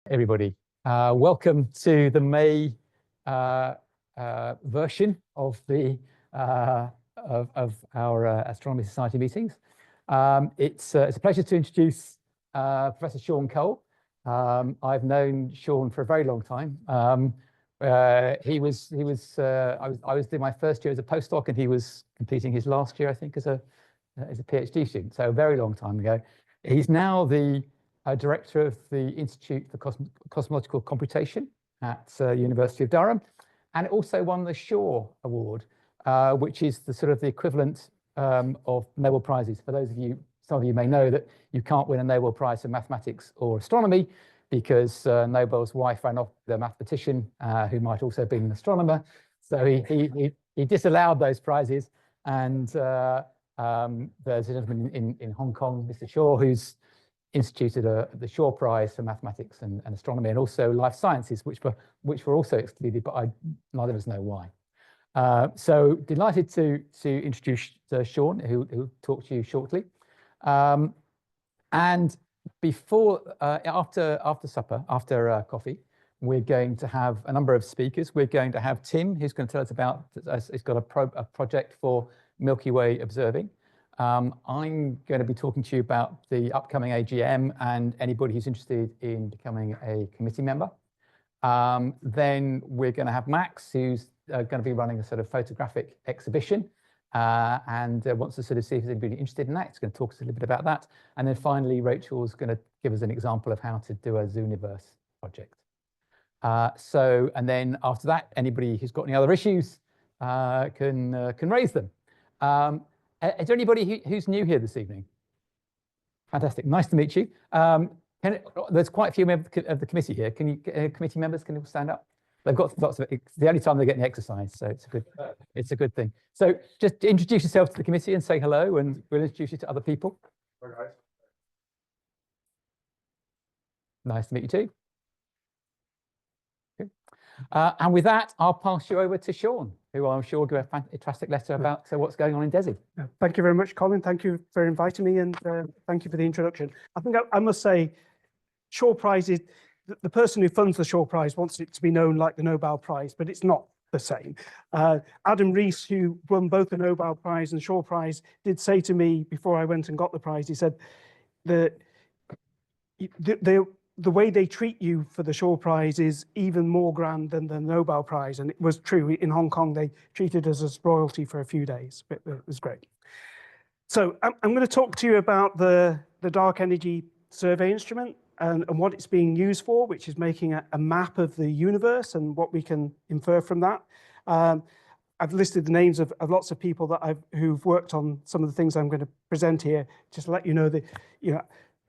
Everybody, welcome to the May version of the of our Astronomy Society meetings. It's a pleasure to introduce Professor Shaun Cole. I've known Shaun for a very long time. I was doing my first year as a postdoc, and he was completing his last year, I think, as a PhD student. So a very long time ago. He's now the director of the Institute for Cosmological Computation at University of Durham, and also won the Shaw Award, which is the sort of the equivalent of Nobel Prizes. For those of you, some of you may know that you can't win a Nobel Prize for mathematics or astronomy because Nobel's wife ran off with a mathematician who might also have been an astronomer. So he disallowed those prizes, and there's a gentleman in Hong Kong, Mr. Shaw, who's instituted the Shaw Prize for mathematics and astronomy, and also life sciences, which were also excluded, but neither of us know why. So delighted to introduce Shaun, who will talk to you shortly. And before, after supper, after coffee, we're going to have a number of speakers. We're going to have Tim, who's going to tell us about, he's got a project for Milky Way observing. I'm going to be talking to you about the upcoming AGM and anybody who's interested in becoming a committee member. Then we're going to have Max, who's going to be running a sort of photographic exhibition and wants to sort of see if there's anybody interested in that. He's going to talk to us a little bit about that. And then finally, Rachel's going to give us an example of how to do a Zooniverse project. And then after that, anybody who's got any other issues can raise them. Is there anybody who's new here this evening? Fantastic, nice to meet you. There's quite a few members of the committee here. Can you, committee members, can you stand up? They've got lots of, it's the only time they get any exercise, so it's a good thing. So just introduce yourself to the committee and say hello, and we'll introduce you to other people. Okay. Nice to meet you too. Okay. And with that, I'll pass you over to Shaun, who I'm sure will give a fantastic letter about what's going on in DESI. Thank you very much, Colin. Thank you for inviting me, and thank you for the introduction. I think I must say, Shaw Prize is, the person who funds the Shaw Prize wants it to be known like the Nobel Prize, but it's not the same. Adam Rees, who won both the Nobel Prize and Shaw Prize, did say to me before I went and got the prize, he said, the way they treat you for the Shaw Prize is even more grand than the Nobel Prize. And it was true. In Hong Kong, they treated us as royalty for a few days. It was great. So I'm going to talk to you about the Dark Energy Survey Instrument and what it's being used for, which is making a map of the universe and what we can infer from that. I've listed the names of lots of people that who've worked on some of the things I'm going to present here, just to let you know that,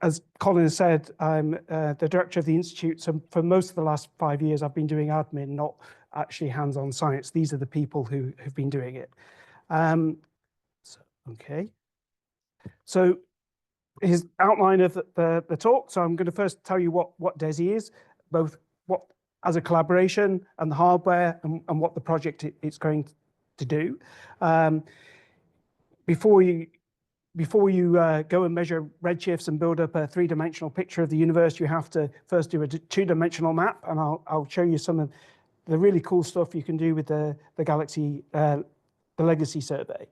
as Colin said, I'm the director of the Institute. So for most of the last 5 years, I've been doing admin, not actually hands-on science. These are the people who have been doing it. So his outline of the talk. So I'm going to first tell you what DESI is, both what as a collaboration and the hardware and what the project it's going to do. Before you go and measure redshifts and build up a three-dimensional picture of the universe, you have to first do a two-dimensional map, and I'll show you some of the really cool stuff you can do with the Galaxy, the Legacy survey.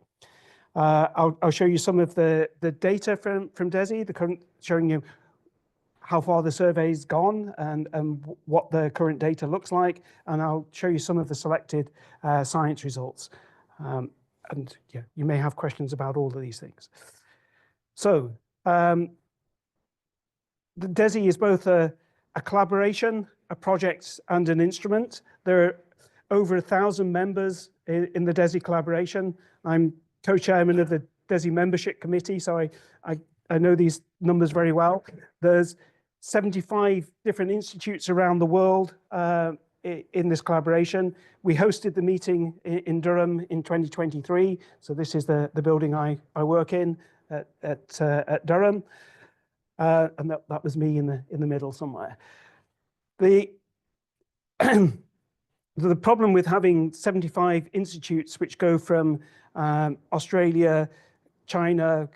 I'll show you some of the data from DESI, the current, showing you how far the survey's gone and what the current data looks like, and I'll show you some of the selected science results. And yeah, you may have questions about all of these things. So the DESI is both a collaboration, a project, and an instrument. There are over 1,000 members in the DESI collaboration. I'm co-chairman of the DESI membership committee, so I know these numbers very well. There's 75 different institutes around the world in this collaboration. We hosted the meeting in Durham in 2023. So this is the building I work in at Durham. And that was me in the middle somewhere. The problem with having 75 institutes, which go from Australia, China,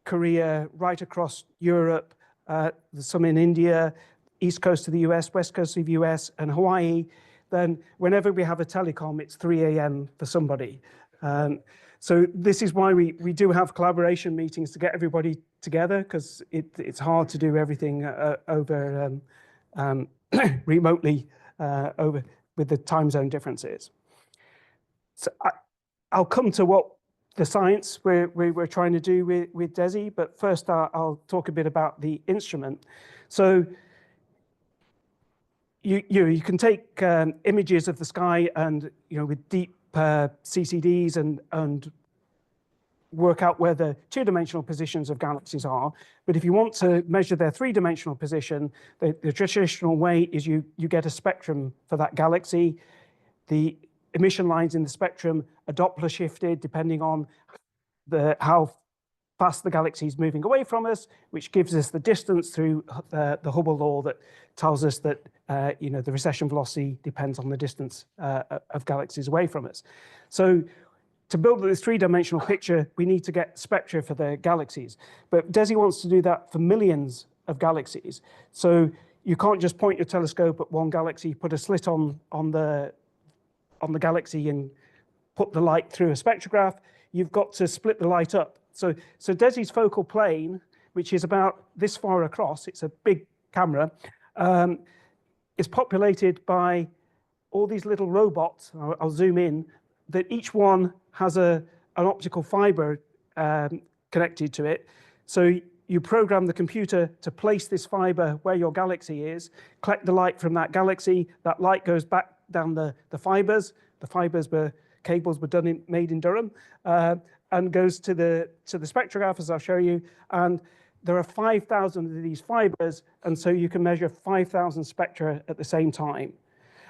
Korea, right across Europe, there's some in India, east coast of the US, west coast of the US, and Hawaii, then whenever we have a telecom, it's 3 a.m. for somebody. So this is why we do have collaboration meetings to get everybody together, because it's hard to do everything over remotely over with the time zone differences. So I'll come to what the science we're trying to do with DESI, but first I'll talk a bit about the instrument. So you can take images of the sky and with deep CCDs and work out where the two-dimensional positions of galaxies are. But if you want to measure their three-dimensional position, the traditional way is you get a spectrum for that galaxy. The emission lines in the spectrum are Doppler shifted depending on how fast the galaxy is moving away from us, which gives us the distance through the Hubble law that tells us that the recession velocity depends on the distance of galaxies away from us. So to build this three-dimensional picture, we need to get spectra for the galaxies. But DESI wants to do that for millions of galaxies. So you can't just point your telescope at one galaxy, put a slit on the galaxy and put the light through a spectrograph. You've got to split the light up. So DESI's focal plane, which is about this far across, it's a big camera, is populated by all these little robots. I'll zoom in, that each one has an optical fiber connected to it. So you program the computer to place this fiber where your galaxy is, collect the light from that galaxy. That light goes back down the fibers. The fibers cables were made in Durham, and goes to the spectrograph, as I'll show you. And there are 5,000 of these fibers, and so you can measure 5,000 spectra at the same time.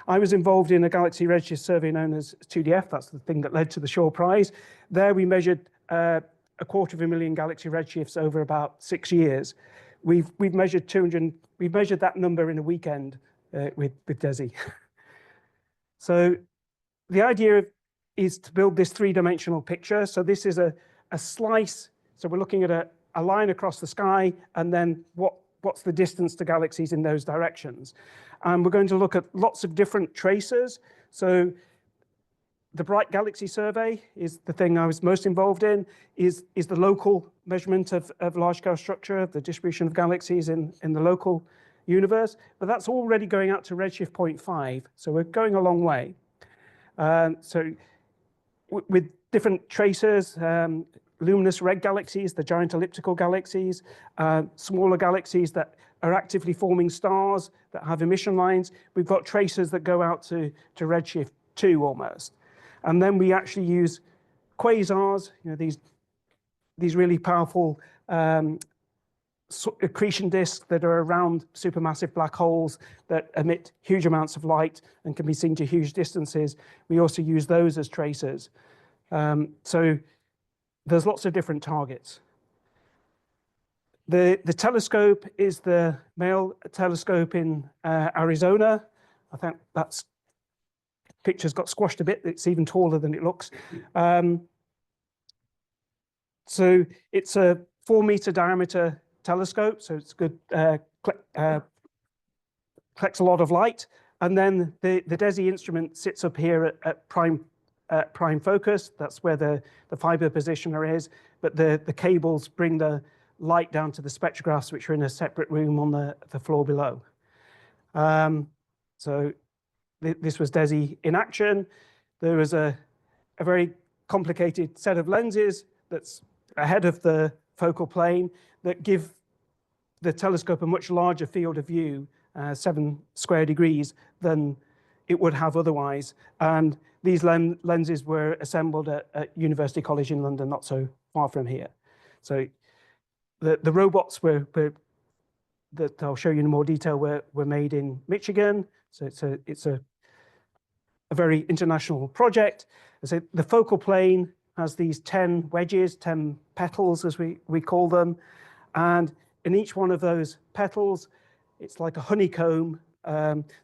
I was involved in a galaxy redshift survey known as 2DF. That's the thing that led to the Shaw Prize. There we measured 250,000 galaxy redshifts over about 6 years. We've measured that number in a weekend with DESI. So the idea is to build this three-dimensional picture. So this is a slice. So we're looking at a line across the sky, and then what's the distance to galaxies in those directions. And we're going to look at lots of different tracers. So the Bright Galaxy Survey is the thing I was most involved in, is the local measurement of large-scale structure, the distribution of galaxies in the local universe. But that's already going out to redshift 0.5, so we're going a long way. So with different tracers, luminous red galaxies, the giant elliptical galaxies, smaller galaxies that are actively forming stars that have emission lines. We've got tracers that go out to redshift 2 almost. And then we actually use quasars, these really powerful accretion disks that are around supermassive black holes that emit huge amounts of light and can be seen to huge distances. We also use those as tracers. So there's lots of different targets. The telescope is the Male telescope in Arizona. I think that's picture's got squashed a bit. It's even taller than it looks. So it's a 4-meter diameter telescope, so it's good, collects a lot of light. And then the DESI instrument sits up here at prime focus. That's where the fiber positioner is, but the cables bring the light down to the spectrographs, which are in a separate room on the floor below. So this was DESI in action. There was a very complicated set of lenses that's ahead of the focal plane that give the telescope a much larger field of view, 7 square degrees, than it would have otherwise. And these lenses were assembled at University College in London, not so far from here. So the robots that I'll show you in more detail were made in Michigan. So it's a very international project. So the focal plane has these 10 wedges, 10 petals, as we call them. And in each one of those petals, it's like a honeycomb.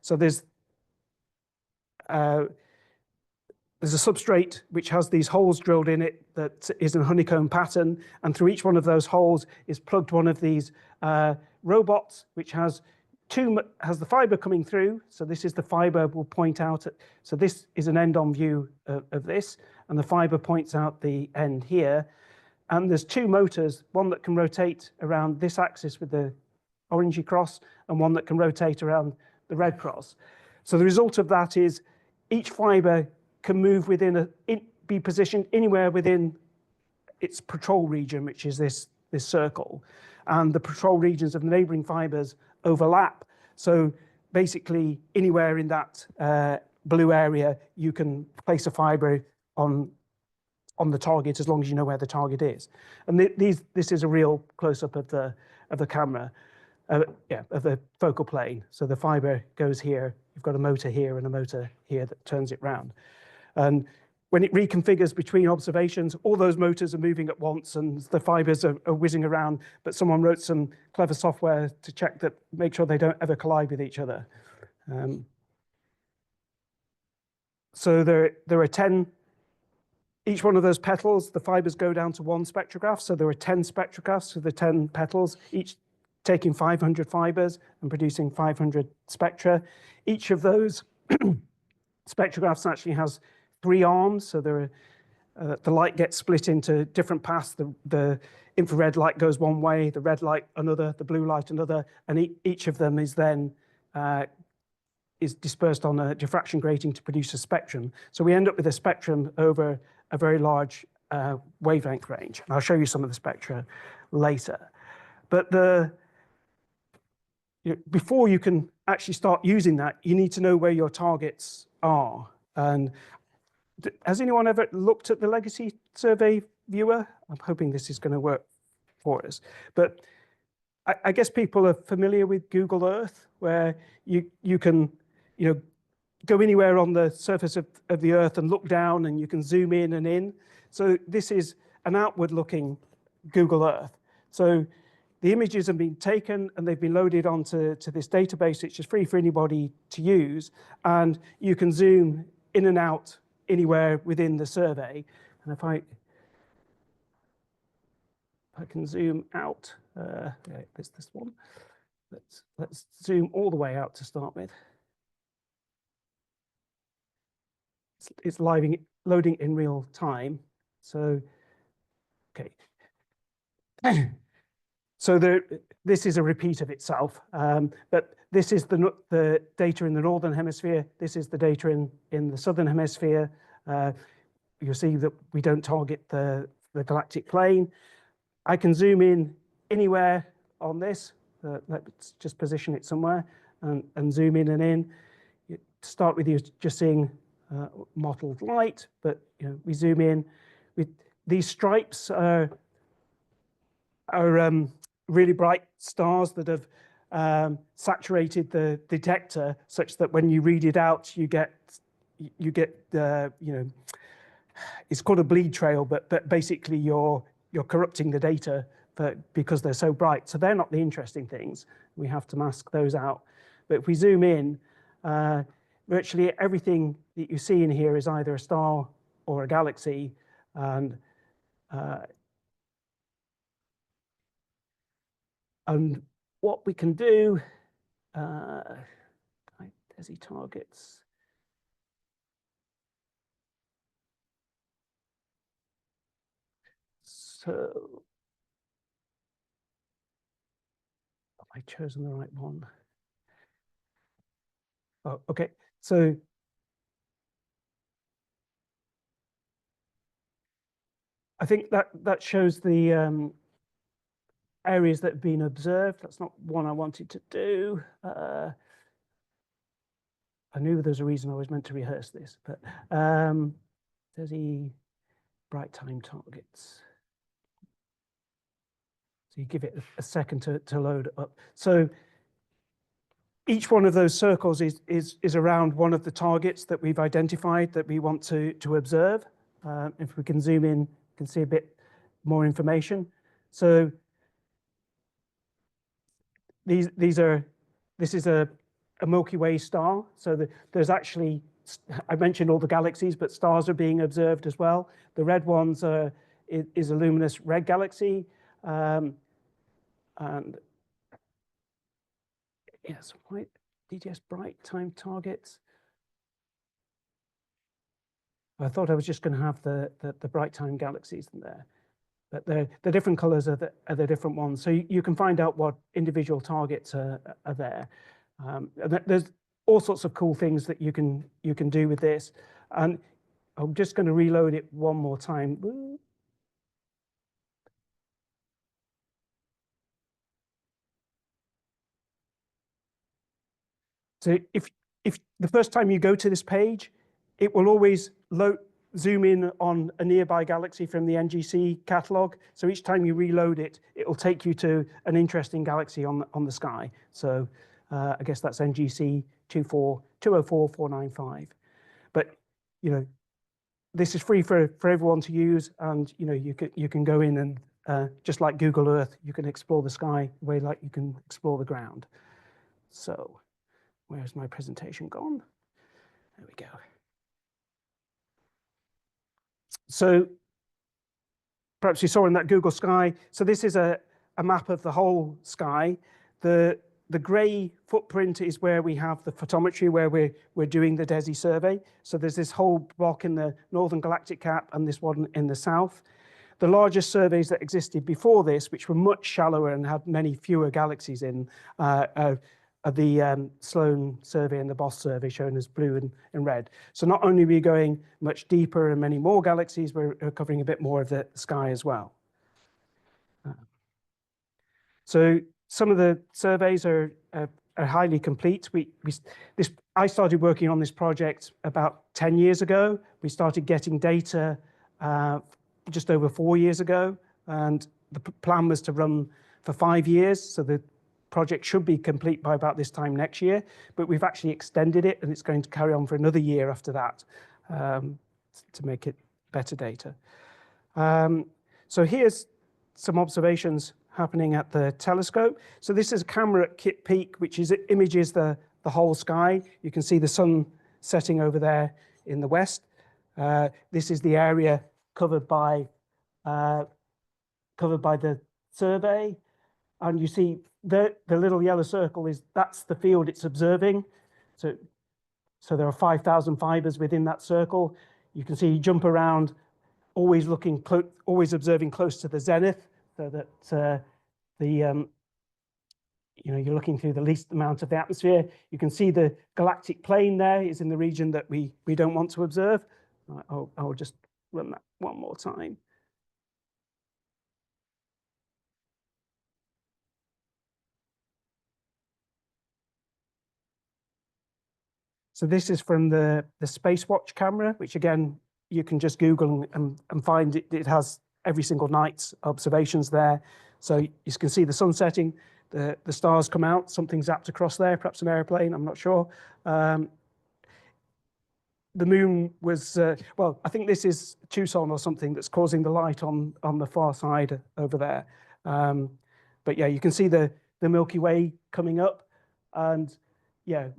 So there's a substrate which has these holes drilled in it that is in a honeycomb pattern. And through each one of those holes is plugged one of these robots, which has has the fiber coming through. So this is the fiber will point out at, so this is an end-on view of this, and the fiber points out the end here. And there's two motors, one that can rotate around this axis with the orangey cross, and one that can rotate around the red cross. So the result of that is each fiber can move within be positioned anywhere within its patrol region, which is this circle. And the patrol regions of the neighboring fibers overlap. So basically anywhere in that blue area, you can place a fiber on the target as long as you know where the target is. And this is a real close-up of the camera, of the focal plane. So the fiber goes here. You've got a motor here and a motor here that turns it round. And when it reconfigures between observations, all those motors are moving at once and the fibers are whizzing around, but someone wrote some clever software to check that, make sure they don't ever collide with each other. So there are 10, each one of those petals, the fibers go down to one spectrograph. So there are 10 spectrographs with the 10 petals, each taking 500 fibers and producing 500 spectra. Each of those spectrographs actually has 3 arms. So there are, the light gets split into different paths. The infrared light goes one way, the red light another, the blue light another, and each of them is then is dispersed on a diffraction grating to produce a spectrum. So we end up with a spectrum over a very large wavelength range. And I'll show you some of the spectra later. But before you can actually start using that, you need to know where your targets are. And has anyone ever looked at the legacy survey viewer? I'm hoping this is going to work for us. But I guess people are familiar with Google Earth, where you can go anywhere on the surface of the Earth and look down, and you can zoom in and in. So this is an outward-looking Google Earth. So the images have been taken and they've been loaded onto this database, which is free for anybody to use. And you can zoom in and out anywhere within the survey. And if I can zoom out, there's this one. Let's zoom all the way out to start with. It's loading in real time. So, okay. So this is a repeat of itself, but this is the data in the northern hemisphere. This is the data in the southern hemisphere. You'll see that we don't target the galactic plane. I can zoom in anywhere on this. Let's just position it somewhere and zoom in and in. To start with, you're just seeing mottled light, but we zoom in. These stripes are really bright stars that have saturated the detector, such that when you read it out, you get it's called a bleed trail, but basically you're corrupting the data because they're so bright. So they're not the interesting things. We have to mask those out. But if we zoom in, virtually everything that you see in here is either a star or a galaxy, and what we can do, DESI targets. So, have I chosen the right one? Oh, okay. So I think that shows the areas that have been observed. That's not one I wanted to do. I knew there was a reason I was meant to rehearse this, but there's the bright time targets. So you give it a second to load up. So each one of those circles is around one of the targets that we've identified that we want to observe. If we can zoom in, you can see a bit more information. So this is a Milky Way star. So there's actually, I mentioned all the galaxies, but stars are being observed as well. The red ones is a luminous red galaxy. And yes, right, DGS bright time targets. I thought I was just going to have the bright time galaxies in there, but the different colors are the different ones. So you can find out what individual targets are there. And there's all sorts of cool things that you can do with this. And I'm just going to reload it one more time. So if the first time you go to this page, it will always zoom in on a nearby galaxy from the NGC catalog. So each time you reload it, it will take you to an interesting galaxy on the sky. So I guess that's NGC 204495. But this is free for everyone to use, and you can go in and just like Google Earth, you can explore the sky the way like you can explore the ground. So where's my presentation gone? There we go. So perhaps you saw in that Google Sky. So this is a map of the whole sky. The gray footprint is where we have the photometry, where we're doing the DESI survey. So there's this whole block in the northern galactic cap and this one in the south. The largest surveys that existed before this, which were much shallower and had many fewer galaxies in, are the Sloan survey and the BOSS survey, shown as blue and red. So not only are we going much deeper and many more galaxies, we're covering a bit more of the sky as well. So some of the surveys are highly complete. I started working on this project about 10 years ago. We started getting data just over 4 years ago, and the plan was to run for 5 years. So the project should be complete by about this time next year, but we've actually extended it, and it's going to carry on for another year after that to make it better data. So here's some observations happening at the telescope. So this is a camera at Kitt Peak, which images the whole sky. You can see the sun setting over there in the west. This is the area covered by the survey, and you see the little yellow circle that's the field it's observing. So there are 5,000 fibers within that circle. You can see you jump around, always observing close to the zenith, so that you're looking through the least amount of the atmosphere. You can see the galactic plane there is in the region that we don't want to observe. I'll just run that one more time. So this is from the Spacewatch camera, which again, you can just Google and find it. It has every single night's observations there. So you can see the sun setting, the stars come out, something zapped across there, perhaps an airplane, I'm not sure. The moon was, well, I think this is Tucson or something that's causing the light on the far side over there. But yeah, you can see the Milky Way coming up, and yeah,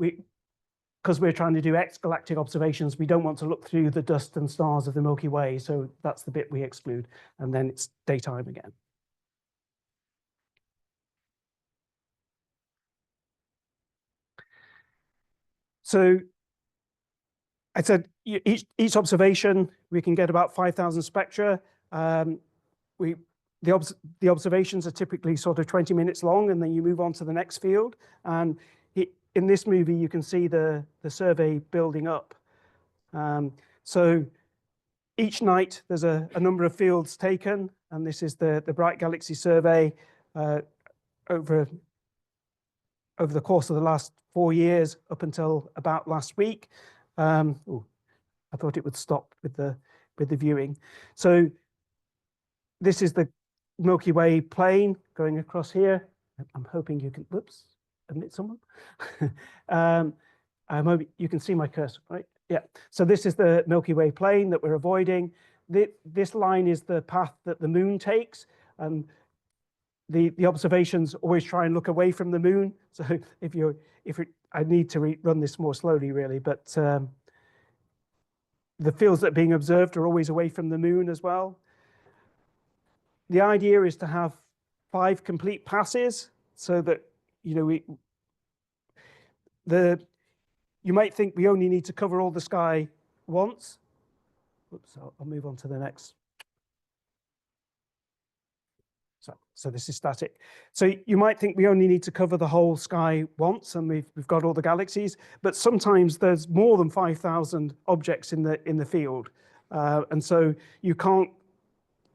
because we're trying to do exgalactic observations, we don't want to look through the dust and stars of the Milky Way, so that's the bit we exclude, and then it's daytime again. So I said each observation, we can get about 5,000 spectra. The observations are typically sort of 20 minutes long, and then you move on to the next field. And in this movie, you can see the survey building up. So each night, there's a number of fields taken, and this is the Bright Galaxy survey over the course of the last 4 years up until about last week. I thought it would stop with the viewing. So this is the Milky Way plane going across here. I'm hoping you can, whoops, admit someone. I'm hoping you can see my cursor, right? Yeah. So this is the Milky Way plane that we're avoiding. This line is the path that the moon takes. The observations always try and look away from the moon. So I need to run this more slowly, really, but the fields that are being observed are always away from the moon as well. The idea is to have 5 complete passes, so that you might think we only need to cover all the sky once. Oops, I'll move on to the next. So this is static. So you might think we only need to cover the whole sky once, and we've got all the galaxies. But sometimes there's more than 5,000 objects in the field, and so you can't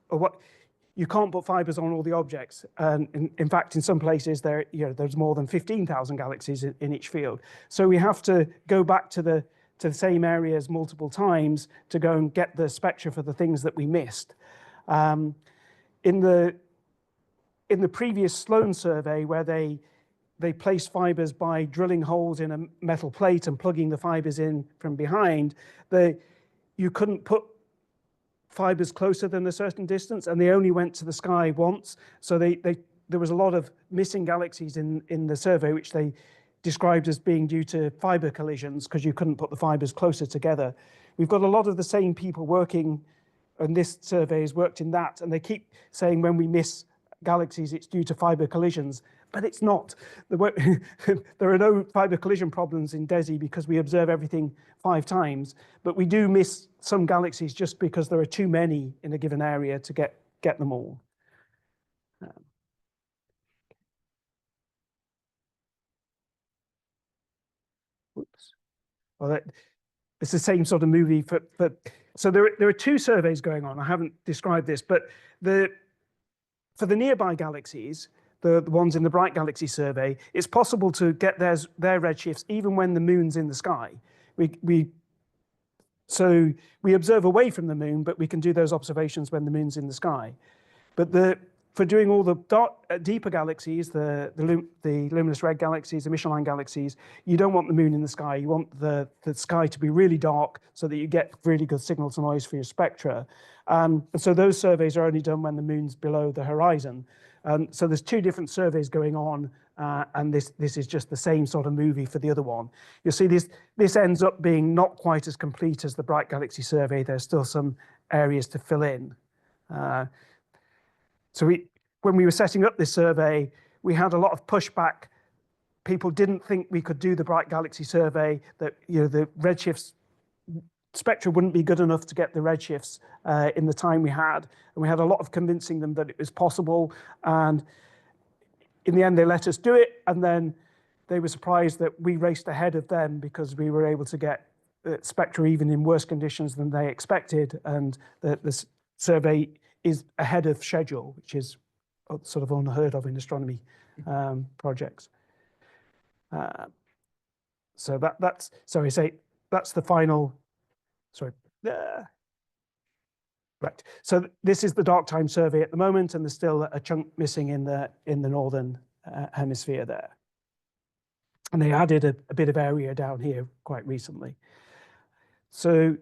put fibers on all the objects. And in fact, in some places there's more than 15,000 galaxies in each field. So we have to go back to the same areas multiple times to go and get the spectra for the things that we missed. In the previous Sloan survey, where they placed fibers by drilling holes in a metal plate and plugging the fibers in from behind, you couldn't put fibers closer than a certain distance, and they only went to the sky once. So there was a lot of missing galaxies in the survey, which they described as being due to fiber collisions, because you couldn't put the fibers closer together. We've got a lot of the same people working, and this survey has worked in that, and they keep saying when we miss galaxies, it's due to fiber collisions, but it's not. There are no fiber collision problems in DESI because we observe everything 5 times, but we do miss some galaxies just because there are too many in a given area to get them all. Oops. Well, it's the same sort of movie so there are 2 surveys going on. I haven't described this, but for the nearby galaxies, the ones in the Bright Galaxy survey, it's possible to get their redshifts even when the moon's in the sky. So we observe away from the moon, but we can do those observations when the moon's in the sky. But for doing all the deeper galaxies, the luminous red galaxies, the Michelin galaxies, you don't want the moon in the sky. You want the sky to be really dark so that you get really good signal to noise for your spectra. And so those surveys are only done when the moon's below the horizon. So there's 2 different surveys going on, and this is just the same sort of movie for the other one. You'll see this ends up being not quite as complete as the Bright Galaxy survey. There's still some areas to fill in. So when we were setting up this survey, we had a lot of pushback. People didn't think we could do the Bright Galaxy survey, that the redshifts spectra wouldn't be good enough to get the redshifts in the time we had. And we had a lot of convincing them that it was possible. And in the end, they let us do it. And then they were surprised that we raced ahead of them because we were able to get spectra even in worse conditions than they expected. And the survey is ahead of schedule, which is sort of unheard of in astronomy projects. So that's the final. Sorry. Right. So this is the dark time survey at the moment, and there's still a chunk missing in the northern hemisphere there. And they added a bit of area down here quite recently. So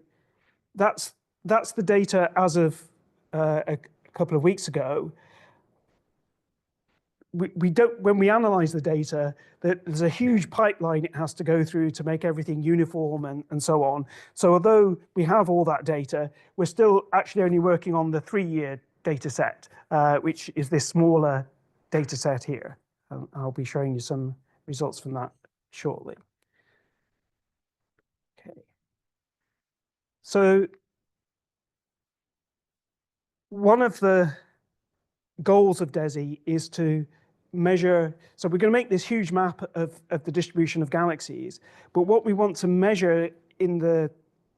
that's the data as of a couple of weeks ago. When we analyze the data, there's a huge pipeline it has to go through to make everything uniform and so on. So although we have all that data, we're still actually only working on the 3-year data set, which is this smaller data set here. I'll be showing you some results from that shortly. Okay. So one of the goals of DESI is to measure, so we're going to make this huge map of the distribution of galaxies, but what we want to measure in the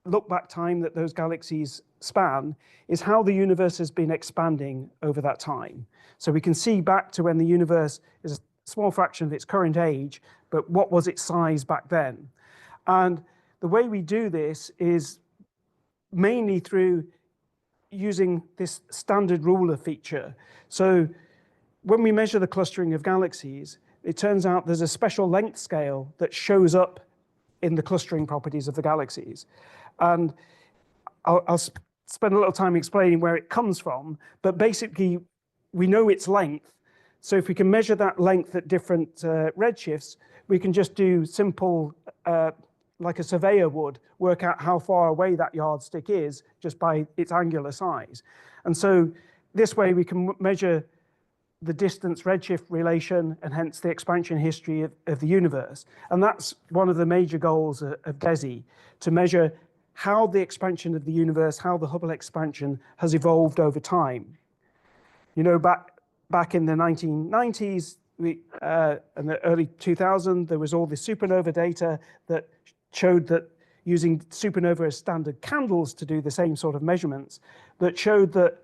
look back time that those galaxies span is how the universe has been expanding over that time. So we can see back to when the universe is a small fraction of its current age, but what was its size back then? And the way we do this is mainly through using this standard ruler feature. So when we measure the clustering of galaxies, it turns out there's a special length scale that shows up in the clustering properties of the galaxies. And I'll spend a little time explaining where it comes from, but basically we know its length. So if we can measure that length at different redshifts, we can just do simple, like a surveyor would, work out how far away that yardstick is just by its angular size. And so this way we can measure the distance redshift relation and hence the expansion history of the universe. And that's one of the major goals of DESI, to measure how the expansion of the universe, how the Hubble expansion has evolved over time. You know, back in the 1990s and the early 2000s, there was all this supernova data that showed that using supernova as standard candles to do the same sort of measurements, that showed that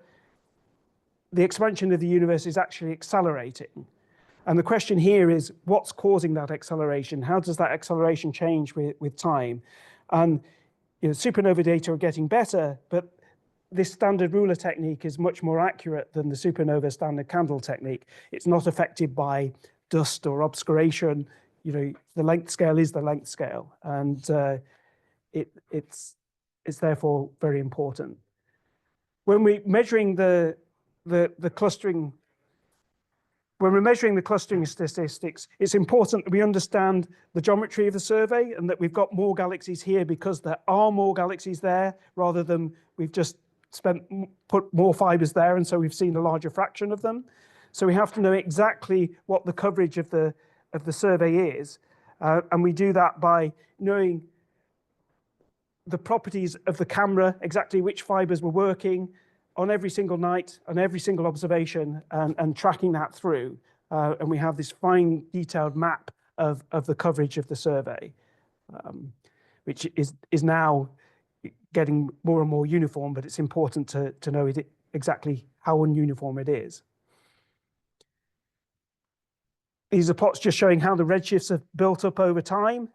the expansion of the universe is actually accelerating. And the question here is, what's causing that acceleration? How does that acceleration change with time? And you know, supernova data are getting better, but this standard ruler technique is much more accurate than the supernova standard candle technique. It's not affected by dust or obscuration. You know, the length scale is the length scale, and it's therefore very important. When we're measuring the clustering, when we're measuring the clustering statistics, it's important that we understand the geometry of the survey and that we've got more galaxies here because there are more galaxies there, rather than we've just put more fibers there, and so we've seen a larger fraction of them. So we have to know exactly what the coverage of the survey is, and we do that by knowing the properties of the camera, exactly which fibers were working on every single night, on every single observation, and tracking that through. And we have this fine detailed map of the coverage of the survey, which is now getting more and more uniform, but it's important to know exactly how ununiform it is. These are plots just showing how the redshifts have built up over time.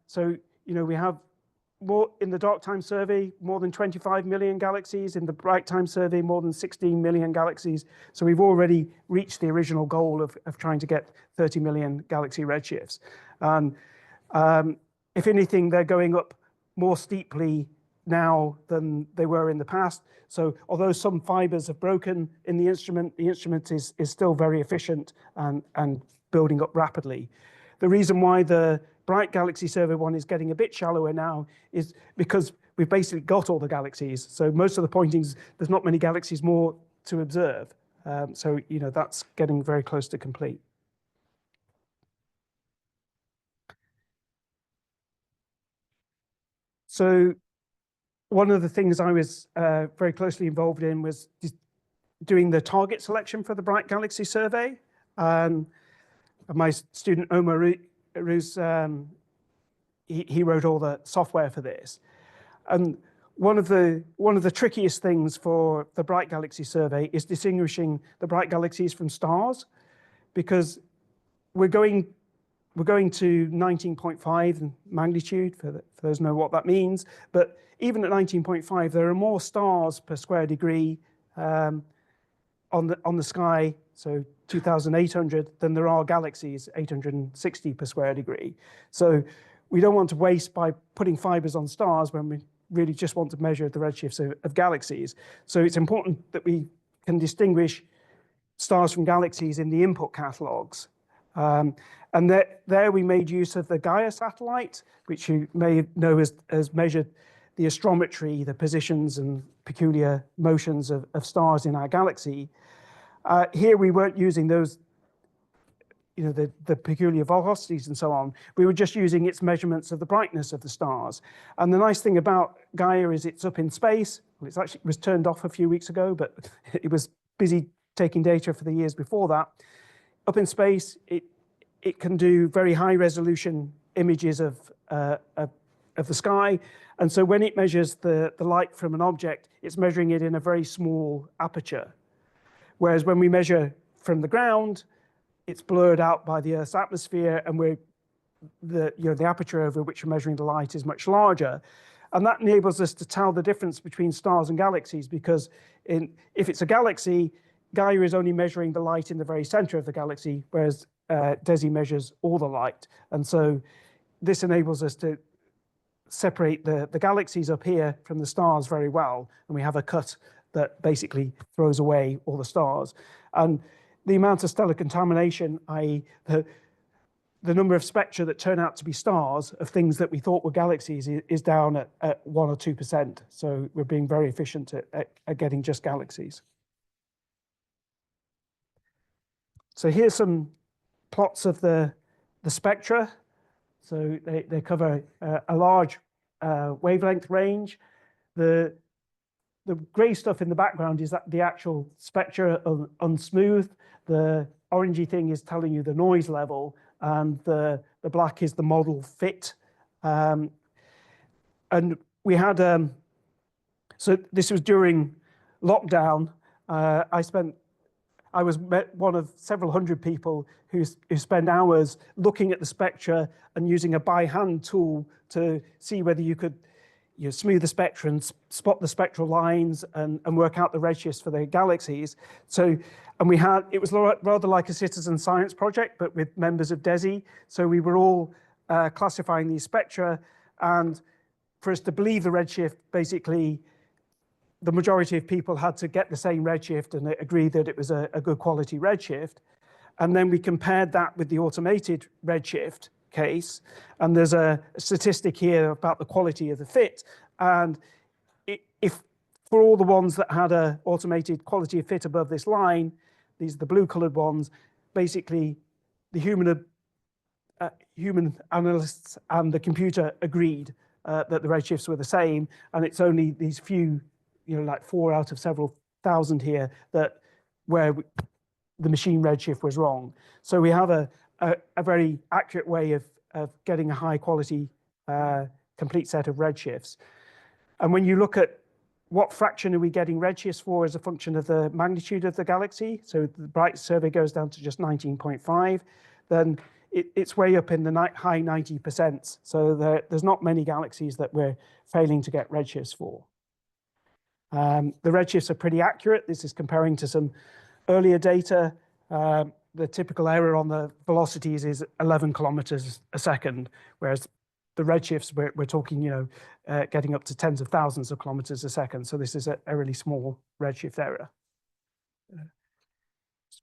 So, you know, we have more in the dark time survey, more than 25 million galaxies. In the bright time survey, more than 16 million galaxies. So we've already reached the original goal of trying to get 30 million galaxy redshifts. If anything, they're going up more steeply now than they were in the past. So although some fibers have broken in the instrument is still very efficient and building up rapidly. The reason why the Bright Galaxy Survey one is getting a bit shallower now is because we've basically got all the galaxies. So most of the pointings, there's not many galaxies more to observe. So, you know, that's getting very close to complete. So one of the things I was very closely involved in was doing the target selection for the Bright Galaxy Survey. My student Omar Ruz, he wrote all the software for this. And one of the trickiest things for the Bright Galaxy Survey is distinguishing the bright galaxies from stars, because we're going to 19.5 magnitude, for those who know what that means. But even at 19.5, there are more stars per square degree on the sky, so 2,800, than there are galaxies, 860 per square degree. So we don't want to waste by putting fibers on stars when we really just want to measure the redshifts of galaxies. So it's important that we can distinguish stars from galaxies in the input catalogs. And there we made use of the Gaia satellite, which you may know has measured the astrometry, the positions and peculiar motions of stars in our galaxy. Here we weren't using those, you know, the peculiar velocities and so on. We were just using its measurements of the brightness of the stars. And the nice thing about Gaia is it's up in space. Well, it was turned off a few weeks ago, but it was busy taking data for the years before that. Up in space, it can do very high resolution images of the sky. And so when it measures the light from an object, it's measuring it in a very small aperture. Whereas when we measure from the ground, it's blurred out by the Earth's atmosphere, and the aperture over which we're measuring the light is much larger. And that enables us to tell the difference between stars and galaxies, because if it's a galaxy, Gaia is only measuring the light in the very center of the galaxy, whereas DESI measures all the light. And so this enables us to separate the galaxies up here from the stars very well. And we have a cut that basically throws away all the stars. And the amount of stellar contamination, i.e. the number of spectra that turn out to be stars of things that we thought were galaxies is down at 1 or 2%. So we're being very efficient at getting just galaxies. So here's some plots of the spectra. So they cover a large wavelength range. The gray stuff in the background is the actual spectra unsmoothed. The orangey thing is telling you the noise level, and the black is the model fit. And we had, so this was during lockdown. I was one of several hundred people who spend hours looking at the spectra and using a by hand tool to see whether you could smooth the spectra and spot the spectral lines and work out the redshifts for the galaxies. So, and it was rather like a citizen science project, but with members of DESI. So we were all classifying these spectra, and for us to believe the redshift, basically, the majority of people had to get the same redshift and agree that it was a good quality redshift. And then we compared that with the automated redshift case. And there's a statistic here about the quality of the fit. And if for all the ones that had an automated quality of fit above this line, these are the blue colored ones, basically the human analysts and the computer agreed that the redshifts were the same. And it's only these few, like 4 out of several thousand here, where the machine redshift was wrong. So we have a very accurate way of getting a high quality complete set of redshifts. And when you look at what fraction are we getting redshifts for as a function of the magnitude of the galaxy, so the brightest survey goes down to just 19.5, then it's way up in the high 90%. So there's not many galaxies that we're failing to get redshifts for. The redshifts are pretty accurate. This is comparing to some earlier data. The typical error on the velocities is 11 kilometers a second, whereas the redshifts, we're talking, getting up to tens of thousands of kilometers a second. So this is a really small redshift error.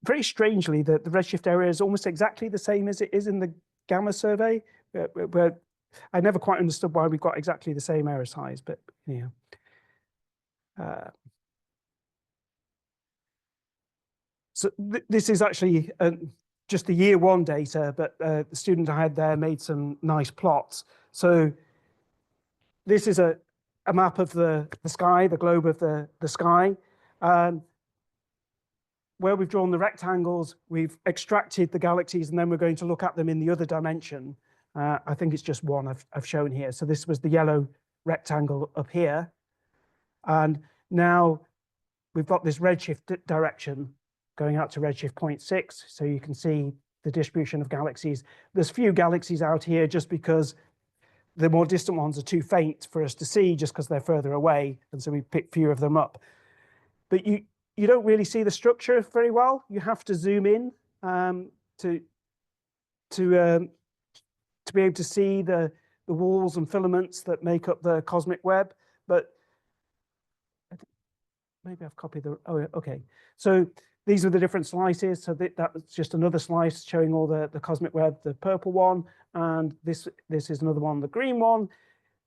Very strangely, the redshift error is almost exactly the same as it is in the gamma survey, where I never quite understood why we got exactly the same error size, but so this is actually just the year one data, but the student I had there made some nice plots. So this is a map of the sky, the globe of the sky. Where we've drawn the rectangles, we've extracted the galaxies, and then we're going to look at them in the other dimension. I think it's just one I've shown here. So this was the yellow rectangle up here. And now we've got this redshift direction going out to redshift 0.6. So you can see the distribution of galaxies. There's few galaxies out here just because the more distant ones are too faint for us to see, just because they're further away. And so we pick few of them up. But you don't really see the structure very well. You have to zoom in to be able to see the walls and filaments that make up the cosmic web. But maybe I've copied the, oh, okay. So these are the different slices. So that was just another slice showing all the cosmic web, the purple one, and this is another one, the green one.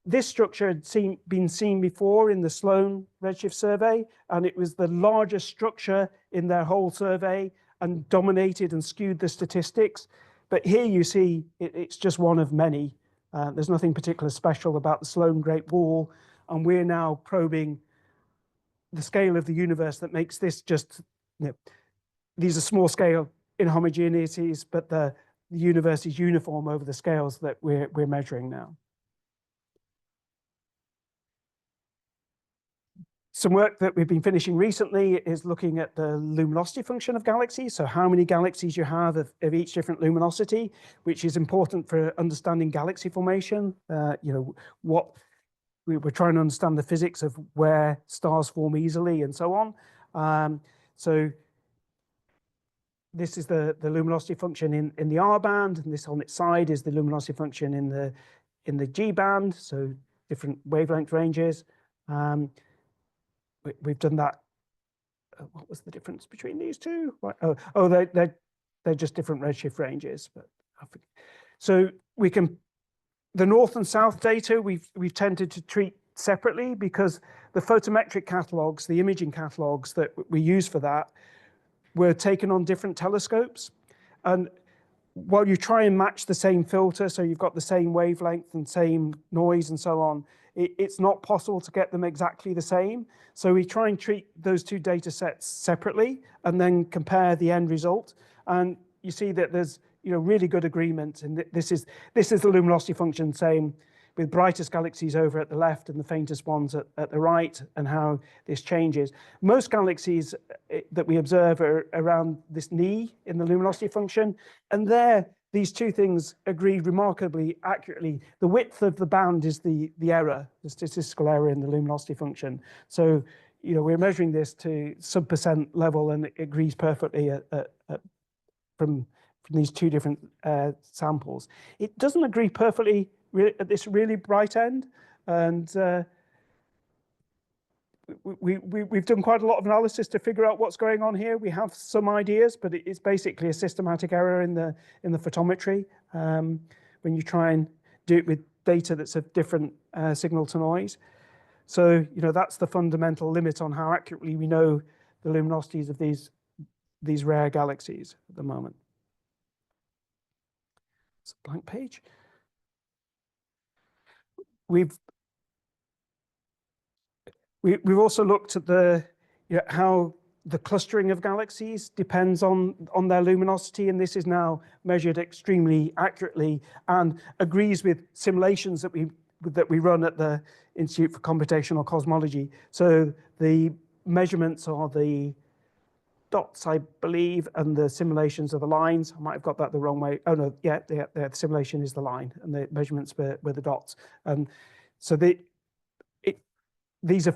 This structure had been seen before in the Sloan redshift survey, and it was the largest structure in their whole survey and dominated and skewed the statistics. But here you see it's just one of many. There's nothing particularly special about the Sloan Great Wall, and we're now probing the scale of the universe that makes this just, these are small scale inhomogeneities, but the universe is uniform over the scales that we're measuring now. Some work that we've been finishing recently is looking at the luminosity function of galaxies. So how many galaxies you have of each different luminosity, which is important for understanding galaxy formation. What we're trying to understand the physics of where stars form easily and so on. So this is the luminosity function in the R band, and this on its side is the luminosity function in the G band. So different wavelength ranges. We've done that. What was the difference between these two? Oh, they're just different redshift ranges. But so the north and south data we've tended to treat separately because the photometric catalogs, the imaging catalogs that we use for that, were taken on different telescopes. And while you try and match the same filter, so you've got the same wavelength and same noise and so on, it's not possible to get them exactly the same. So we try and treat those two data sets separately and then compare the end result. And you see that there's really good agreement. And this is the luminosity function saying with brightest galaxies over at the left and the faintest ones at the right, and how this changes. Most galaxies that we observe are around this knee in the luminosity function, and there these two things agree remarkably accurately. The width of the band is the error, the statistical error in the luminosity function. So we're measuring this to sub% level, and it agrees perfectly from these two different samples. It doesn't agree perfectly at this really bright end, and we've done quite a lot of analysis to figure out what's going on here. We have some ideas, but it's basically a systematic error in the photometry when you try and do it with data that's a different signal to noise. So that's the fundamental limit on how accurately we know the luminosities of these rare galaxies at the moment. It's a blank page. We've also looked at how the clustering of galaxies depends on their luminosity, and this is now measured extremely accurately and agrees with simulations that we run at the Institute for Computational Cosmology. So the measurements are the dots, I believe, and the simulations are the lines. I might have got that the wrong way. Oh no, yeah, the simulation is the line, and the measurements were the dots. So these are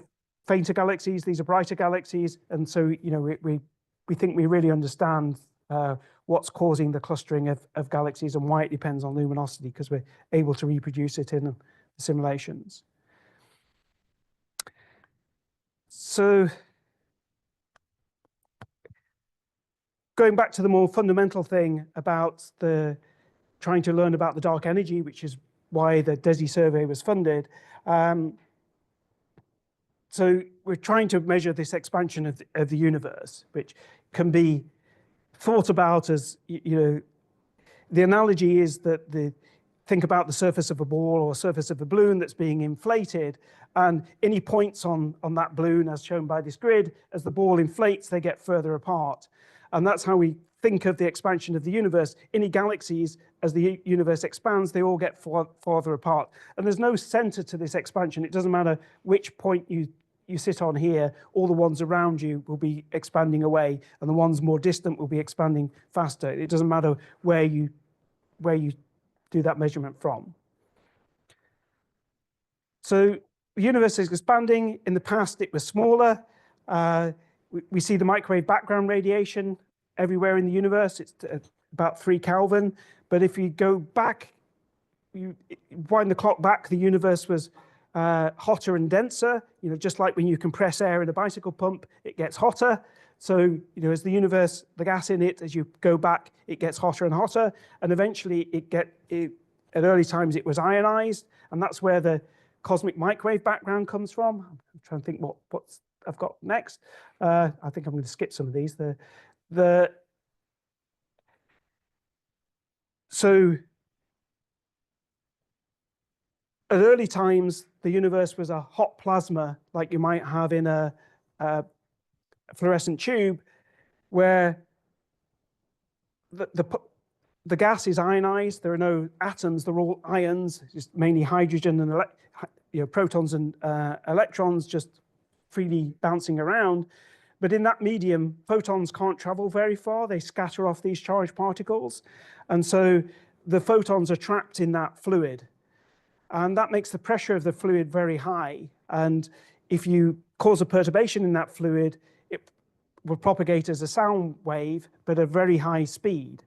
fainter galaxies, these are brighter galaxies, and so we think we really understand what's causing the clustering of galaxies and why it depends on luminosity, because we're able to reproduce it in the simulations. So going back to the more fundamental thing about trying to learn about the dark energy, which is why the DESI survey was funded. So we're trying to measure this expansion of the universe, which can be thought about as, the analogy is that think about the surface of a ball or surface of a balloon that's being inflated, and any points on that balloon, as shown by this grid, as the ball inflates, they get further apart. And that's how we think of the expansion of the universe. Any galaxies, as the universe expands, they all get farther apart. And there's no center to this expansion. It doesn't matter which point you sit on here, all the ones around you will be expanding away, and the ones more distant will be expanding faster. It doesn't matter where you do that measurement from. So the universe is expanding. In the past, it was smaller. We see the microwave background radiation everywhere in the universe. It's about 3 Kelvin. But if you go back, you wind the clock back, the universe was hotter and denser. Just like when you compress air in a bicycle pump, it gets hotter. So as the universe, the gas in it, as you go back, it gets hotter and hotter, and eventually at early times it was ionized, and that's where the cosmic microwave background comes from. I'm trying to think what I've got next. I think I'm going to skip some of these. So at early times, the universe was a hot plasma, like you might have in a fluorescent tube, where the gas is ionized. There are no atoms; they're all ions, just mainly hydrogen and protons and electrons just freely bouncing around. But in that medium, photons can't travel very far. They scatter off these charged particles, and so the photons are trapped in that fluid. And that makes the pressure of the fluid very high. And if you cause a perturbation in that fluid, it will propagate as a sound wave, but at a very high speed.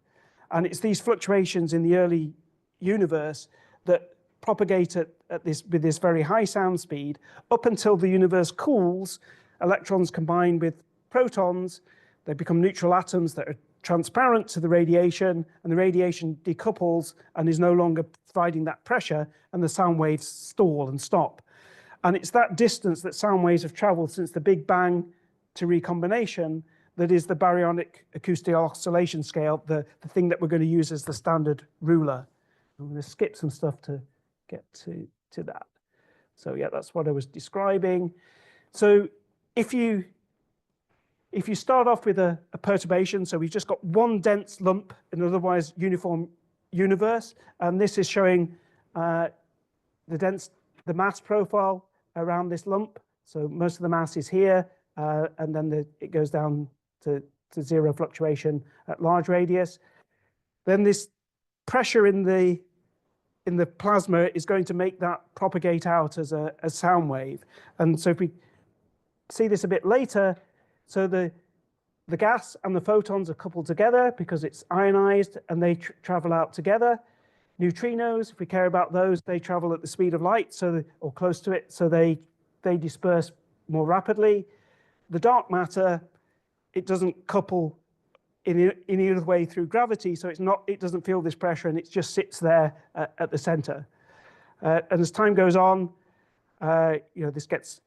And it's these fluctuations in the early universe that propagate with this very high sound speed up until the universe cools. Electrons combine with protons. They become neutral atoms that are transparent to the radiation, and the radiation decouples and is no longer providing that pressure, and the sound waves stall and stop. And it's that distance that sound waves have traveled since the Big Bang to recombination that is the baryonic acoustic oscillation scale, the thing that we're going to use as the standard ruler. I'm going to skip some stuff to get to that. So yeah, that's what I was describing. So if you start off with a perturbation, so we've just got one dense lump in an otherwise uniform universe, and this is showing the mass profile around this lump. So most of the mass is here, and then it goes down to zero fluctuation at large radius. Then this pressure in the plasma is going to make that propagate out as a sound wave. And so if we see this a bit later, so the gas and the photons are coupled together because it's ionized, and they travel out together. Neutrinos, if we care about those, they travel at the speed of light, or close to it, so they disperse more rapidly. The dark matter, it doesn't couple in either way through gravity, so it doesn't feel this pressure, and it just sits there at the center. And as time goes on, this gets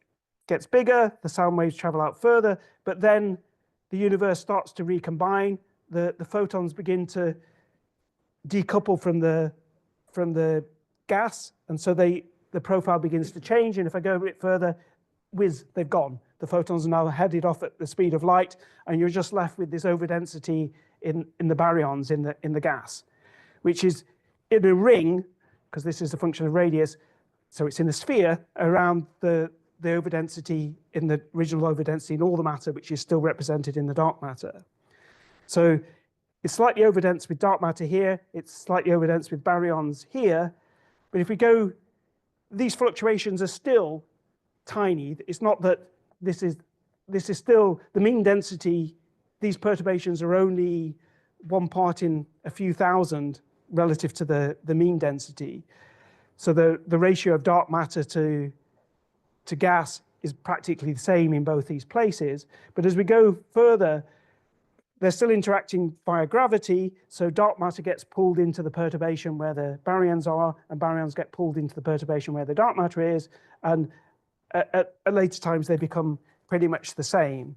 bigger, the sound waves travel out further, but then the universe starts to recombine. The photons begin to decouple from the gas, and so the profile begins to change. And if I go a bit further, they've gone. The photons are now headed off at the speed of light, and you're just left with this overdensity in the baryons in the gas, which is in a ring, because this is a function of radius, so it's in a sphere around the overdensity in the original overdensity in all the matter, which is still represented in the dark matter. So it's slightly overdense with dark matter here, it's slightly overdense with baryons here, but if we go, these fluctuations are still tiny. It's not that this is still the mean density. These perturbations are only 1 part in a few thousand relative to the mean density. So the ratio of dark matter to gas is practically the same in both these places. But as we go further, they're still interacting via gravity. So dark matter gets pulled into the perturbation where the baryons are, and baryons get pulled into the perturbation where the dark matter is. And at later times, they become pretty much the same.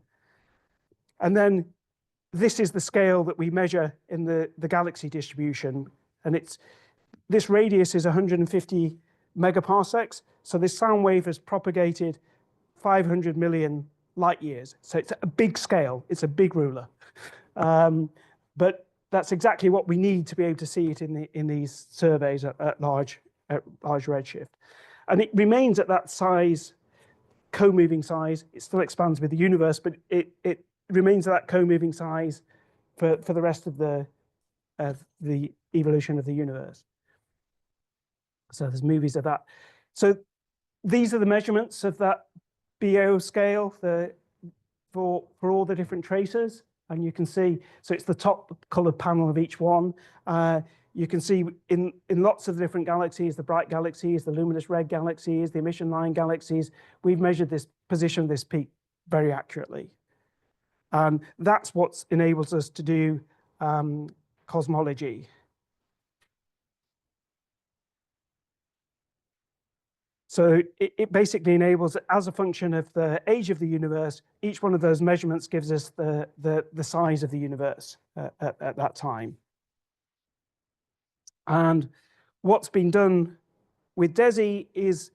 And then this is the scale that we measure in the galaxy distribution. And this radius is 150 megaparsecs. So this sound wave has propagated 500 million light years. So it's a big scale. It's a big ruler. But that's exactly what we need to be able to see it in these surveys at large redshift. And it remains at that size, co-moving size. It still expands with the universe, but it remains at that co-moving size for the rest of the evolution of the universe. So there's movies of that. So these are the measurements of that BO scale for all the different tracers. And you can see, so it's the top colored panel of each one. You can see in lots of different galaxies, the bright galaxies, the luminous red galaxies, the emission line galaxies, we've measured this position of this peak very accurately. And that's what enables us to do cosmology. So it basically enables, as a function of the age of the universe, each one of those measurements gives us the size of the universe at that time. And what's been done with DESI is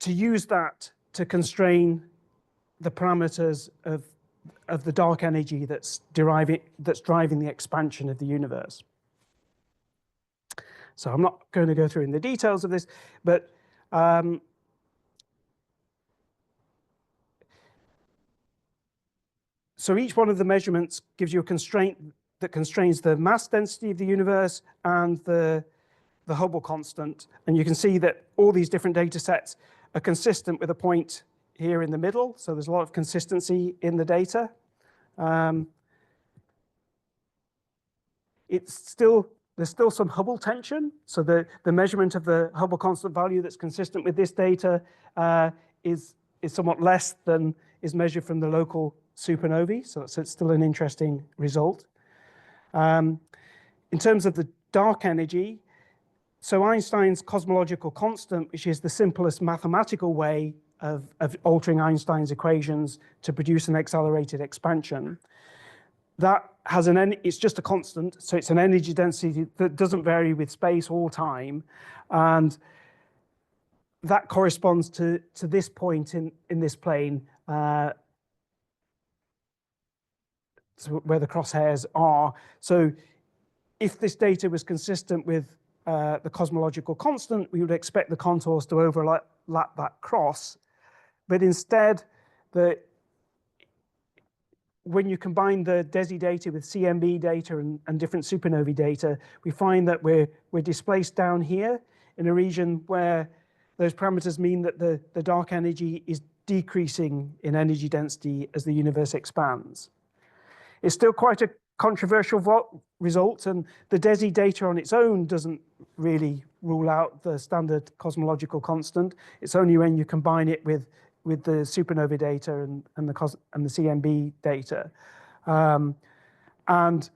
to use that to constrain the parameters of the dark energy that's driving the expansion of the universe. So I'm not going to go through in the details of this, but so each one of the measurements gives you a constraint that constrains the mass density of the universe and the Hubble constant. And you can see that all these different data sets are consistent with a point here in the middle. So there's a lot of consistency in the data. There's still some Hubble tension. So the measurement of the Hubble constant value that's consistent with this data is somewhat less than is measured from the local supernovae. So it's still an interesting result. In terms of the dark energy, so Einstein's cosmological constant, which is the simplest mathematical way of altering Einstein's equations to produce an accelerated expansion. That has it's just a constant, so it's an energy density that doesn't vary with space or time, and that corresponds to this point in this plane, so where the crosshairs are. So if this data was consistent with the cosmological constant, we would expect the contours to overlap that cross, but instead, when you combine the DESI data with CMB data and different supernovae data, we find that we're displaced down here in a region where those parameters mean that the dark energy is decreasing in energy density as the universe expands. It's still quite a controversial result, and the DESI data on its own doesn't really rule out the standard cosmological constant. It's only when you combine it with the supernova data and the CMB data. And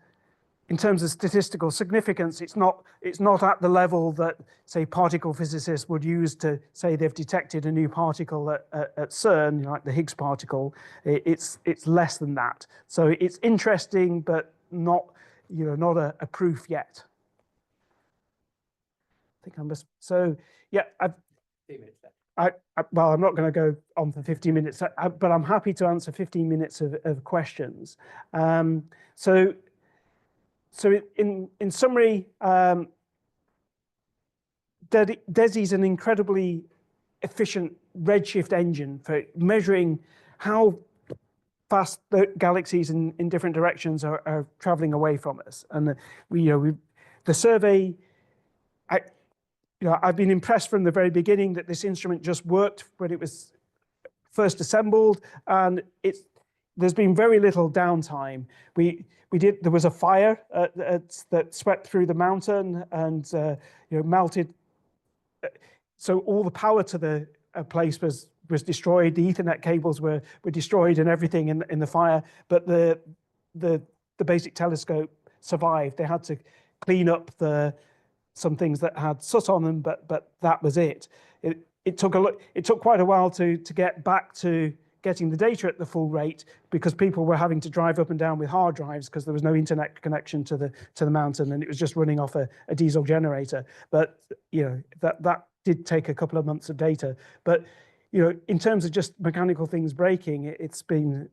in terms of statistical significance, it's not at the level that, say, particle physicists would use to say they've detected a new particle at CERN, like the Higgs particle. It's less than that. So it's interesting, but not a proof yet. I think I must. So yeah, I've. 15 minutes left. Well, I'm not going to go on for 15 minutes, but I'm happy to answer 15 minutes of questions. So in summary, DESI is an incredibly efficient redshift engine for measuring how fast the galaxies in different directions are traveling away from us. And the survey, I've been impressed from the very beginning that this instrument just worked when it was first assembled, and there's been very little downtime. There was a fire that swept through the mountain and melted. So all the power to the place was destroyed. The Ethernet cables were destroyed and everything in the fire. But the basic telescope survived. They had to clean up some things that had soot on them, but that was it. It took quite a while to get back to getting the data at the full rate, because people were having to drive up and down with hard drives because there was no internet connection to the mountain, and it was just running off a diesel generator. But that did take a couple of months of data. But in terms of just mechanical things breaking, it's been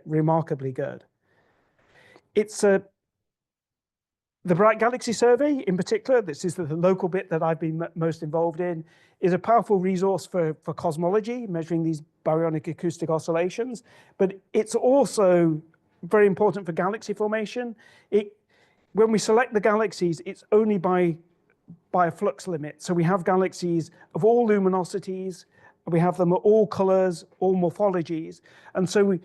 remarkably good. It's the Bright Galaxy Survey, in particular, this is the local bit that I've been most involved in, is a powerful resource for cosmology, measuring these baryonic acoustic oscillations. But it's also very important for galaxy formation. When we select the galaxies, it's only by a flux limit. So we have galaxies of all luminosities, we have them at all colors, all morphologies. And so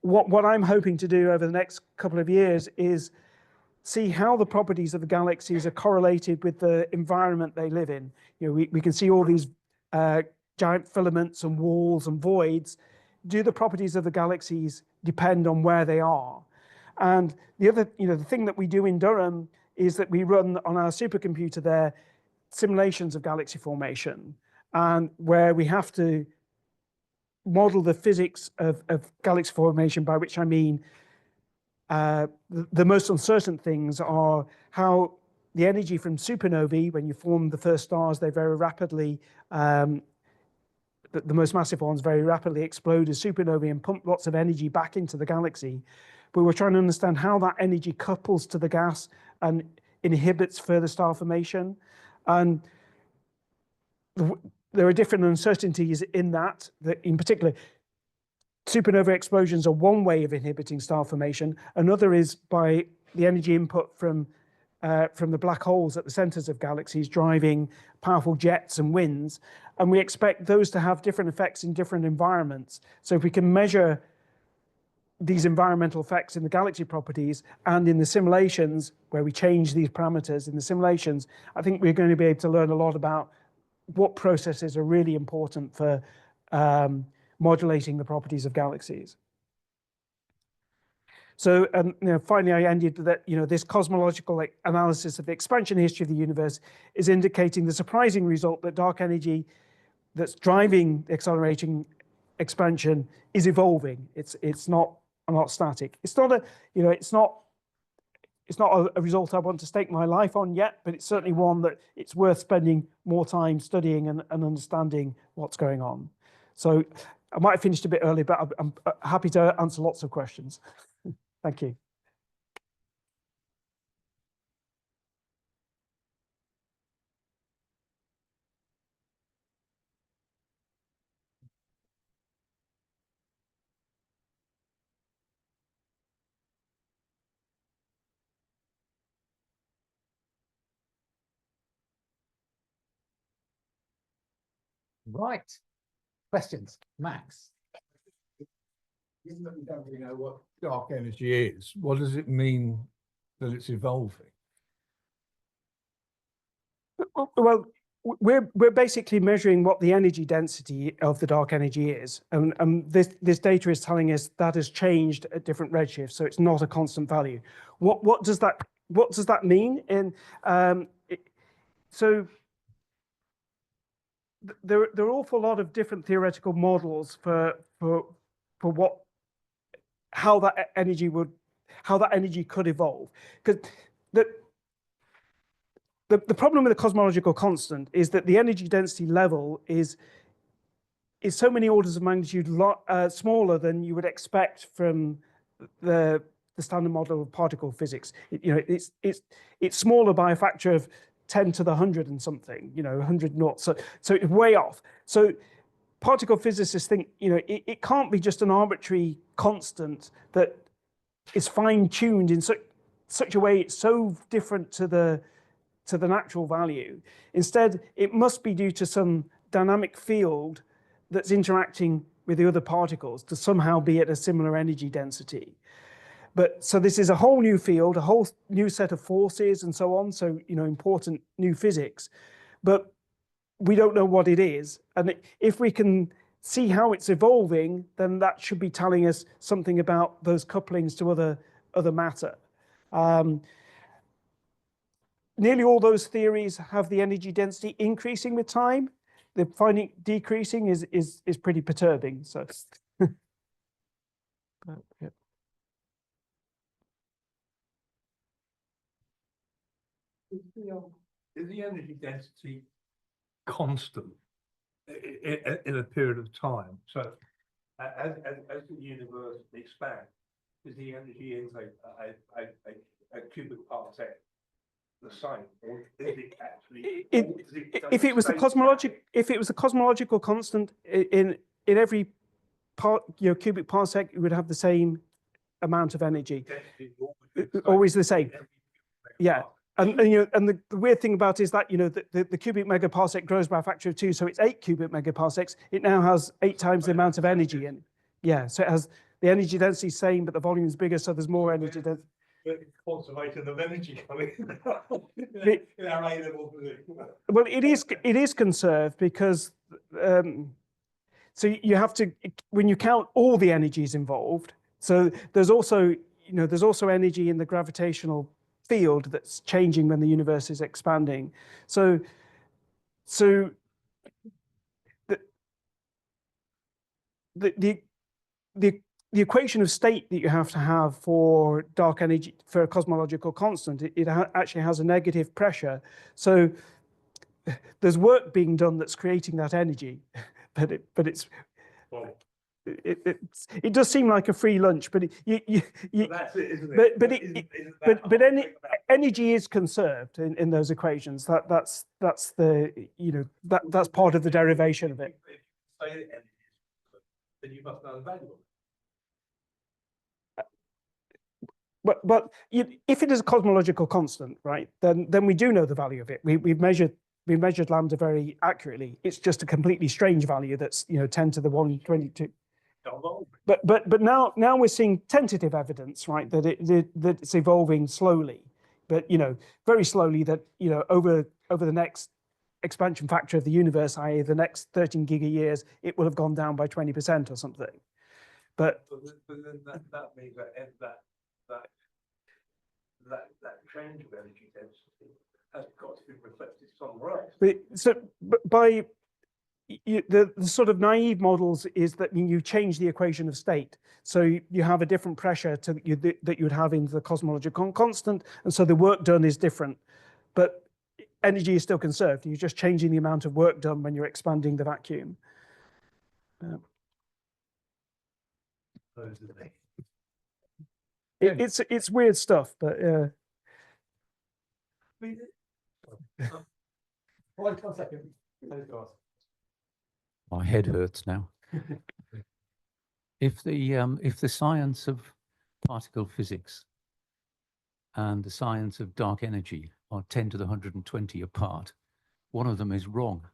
what I'm hoping to do over the next couple of years is see how the properties of the galaxies are correlated with the environment they live in. We can see all these giant filaments and walls and voids. Do the properties of the galaxies depend on where they are? And the other, the thing that we do in Durham is that we run on our supercomputer there simulations of galaxy formation, and where we have to model the physics of galaxy formation, by which I mean the most uncertain things are how the energy from supernovae, when you form the first stars, they very rapidly, the most massive ones very rapidly explode as supernovae and pump lots of energy back into the galaxy. But we're trying to understand how that energy couples to the gas and inhibits further star formation. And there are different uncertainties in that in particular, supernova explosions are one way of inhibiting star formation. Another is by the energy input from the black holes at the centers of galaxies driving powerful jets and winds. And we expect those to have different effects in different environments. So if we can measure these environmental effects in the galaxy properties and in the simulations where we change these parameters in the simulations, I think we're going to be able to learn a lot about what processes are really important for modulating the properties of galaxies. So finally, I ended that this cosmological analysis of the expansion history of the universe is indicating the surprising result that dark energy that's driving the accelerating expansion is evolving. It's not static. It's not a, it's not a result I want to stake my life on yet, but it's certainly one that it's worth spending more time studying and understanding what's going on. So I might have finished a bit early, but I'm happy to answer lots of questions. Thank you. Right. Questions? Max? Given that we don't really know what dark energy is, what does it mean that it's evolving? Well, we're basically measuring what the energy density of the dark energy is, and this data is telling us that has changed at different redshifts, so it's not a constant value. What does that mean? So there are an awful lot of different theoretical models for how that energy could evolve, because the problem with the cosmological constant is that the energy density level is so many orders of magnitude smaller than you would expect from the standard model of particle physics. It's smaller by a factor of 10 to the 100 and something, 100 knots. So it's way off. So particle physicists think, it can't be just an arbitrary constant that is fine-tuned in such a way it's so different to the natural value. Instead, it must be due to some dynamic field that's interacting with the other particles to somehow be at a similar energy density. But so this is a whole new field, a whole new set of forces and so on. So, important new physics, but we don't know what it is. And if we can see how it's evolving, then that should be telling us something about those couplings to other matter. Nearly all those theories have the energy density increasing with time. The finding decreasing is pretty perturbing. So, yeah. Is the energy density constant in a period of time? So as the universe expands, is the energy intake a cubic parsec the same, or is it actually? If it was the cosmological constant in every cubic parsec, it would have the same amount of energy. Always the same. Yeah. And the weird thing about it is that the cubic megaparsec grows by a factor of 2, so it's 8 cubic megaparsecs. It now has 8 times the amount of energy in. Yeah, so it has the energy density same, but the volume is bigger, so there's more energy density. Conservation of energy coming in our A-level position. Well, it is conserved because so you have to, when you count all the energies involved. So there's also energy in the gravitational field that's changing when the universe is expanding. So the equation of state that you have to have for dark energy, for a cosmological constant, it actually has a negative pressure. So there's work being done that's creating that energy, but it's. Well, it does seem like a free lunch, but that's it, isn't it? But energy is conserved in those equations. That's that's part of the derivation of it. If you say energy is conserved, then you must know the value of it. But if it is a cosmological constant, right, then we do know the value of it. We've measured lambda very accurately. It's just a completely strange value that's 10 to the 122. But now we're seeing tentative evidence, right, that it's evolving slowly, but very slowly. That over the next expansion factor of the universe, i.e., the next 13 giga-years, it will have gone down by 20% or something. But then that means that change of energy density has got to be reflected somewhere else. So by the sort of naive models is that you change the equation of state. So you have a different pressure that you would have in the cosmological constant, and so the work done is different. But energy is still conserved. You're just changing the amount of work done when you're expanding the vacuum. It's weird stuff, but My head hurts now. If the science of particle physics and the science of dark energy are 10 to the 120 apart, one of them is wrong.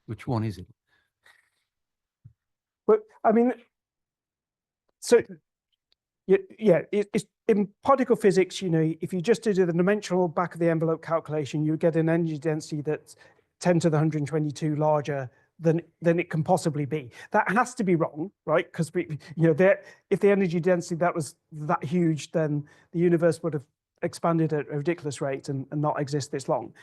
Which one is it? But I mean, so yeah, it's in particle physics, you know, if you just do the dimensional back of the envelope calculation, you get an energy density that's 10 to the 122 larger than it can possibly be. That has to be wrong, right? Because if the energy density that was that huge, then the universe would have expanded at a ridiculous rate and not exist this long.